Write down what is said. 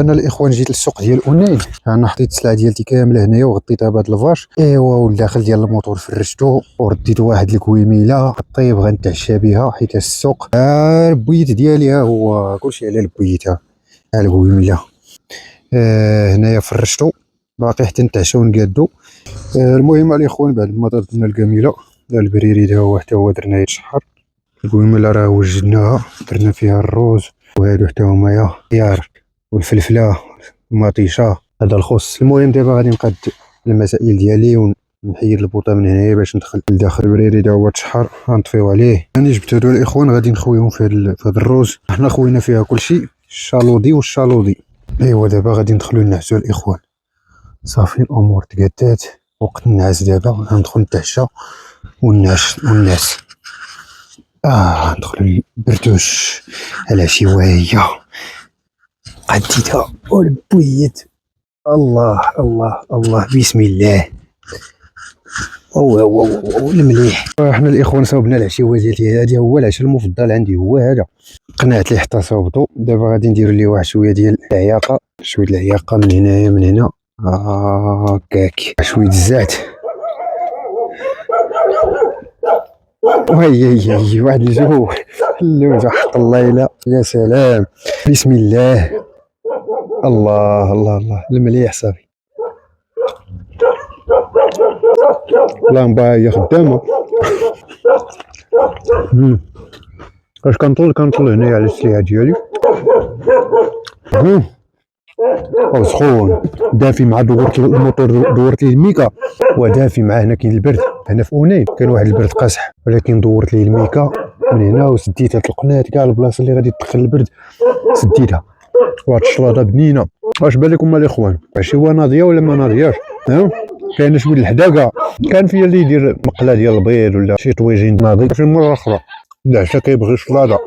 انا الاخوان جيت للسوق ديال اوناي. انا حطيت السلعه ديالتي كامله هنايا وغطيتها بهاد الفاش. ايوا والداخل ديال الموتور فرشتو ورديت واحد الكويميله طيب غنتعشى بها حيت السوق البويت ديالي ها هو كلشي على البويت. ها الكويميله هنايا فرشتو باقي حتى نتعشاو ونقادو. المهم الاخوان بعد ما درنا الكاميله البريري حتى هو درناه يتشحر. الكويميله راه وجدناها درنا فيها الروز وهادو حتى هما خيار والفلفله ومطيشه هذا الخص. المهم دابا غادي نقاد المسائل ديالي ونحيد البوطه من هنايا باش ندخل لداخل البريري دا هو تشحر. غنطفيو عليه. انا جبت هادو الاخوان غادي نخويهم في هاد الروز. حنا خوينا فيها كلشي الشالودي والشالودي. ايوا دابا غادي ندخلو نعسو الاخوان. صافي الامور تقادات وقت النعاس. دابا غندخل نتعشى والناس ندخلو البردوش على شوايه قديتها والبويت. الله الله الله بسم الله. او المليح. احنا الاخوان صوبنا العشيوه ديالي. هذا هو العشاء المفضل عندي هو هذا. قنعت لي حتى صوبته. دابا غادي نديرو ليه واحد شويه ديال العياقه. شويه العياقه من هنايا من هنا هكاك. شويه الزيت وهي واحد الجو اللوجه حق الله. يا سلام بسم الله. الله الله الله المليح. صافي لامبا هي خدامه. اش كنطول هنايا على السلعه ديالي. سخون دافي مع دورت الموتور دورت ليه الميكا ودافي مع. هنا كاين البرد هنا في اوناي كاين واحد البرد قاصح ولكن دورت ليه الميكا من هنا وسديتها القناه كاع البلاصه اللي غادي تدخل البرد سديتها. واحد الشلاضه بنينه. واش بان لكم الاخوان عشيوه ناضيه ولا ما ناضياش؟ كاين شويه الحداقه. كان فيا اللي يدير مقله ديال البيض ولا شي طويجين ناضي في المره الاخرى. العشا كيبغي الشلاضه.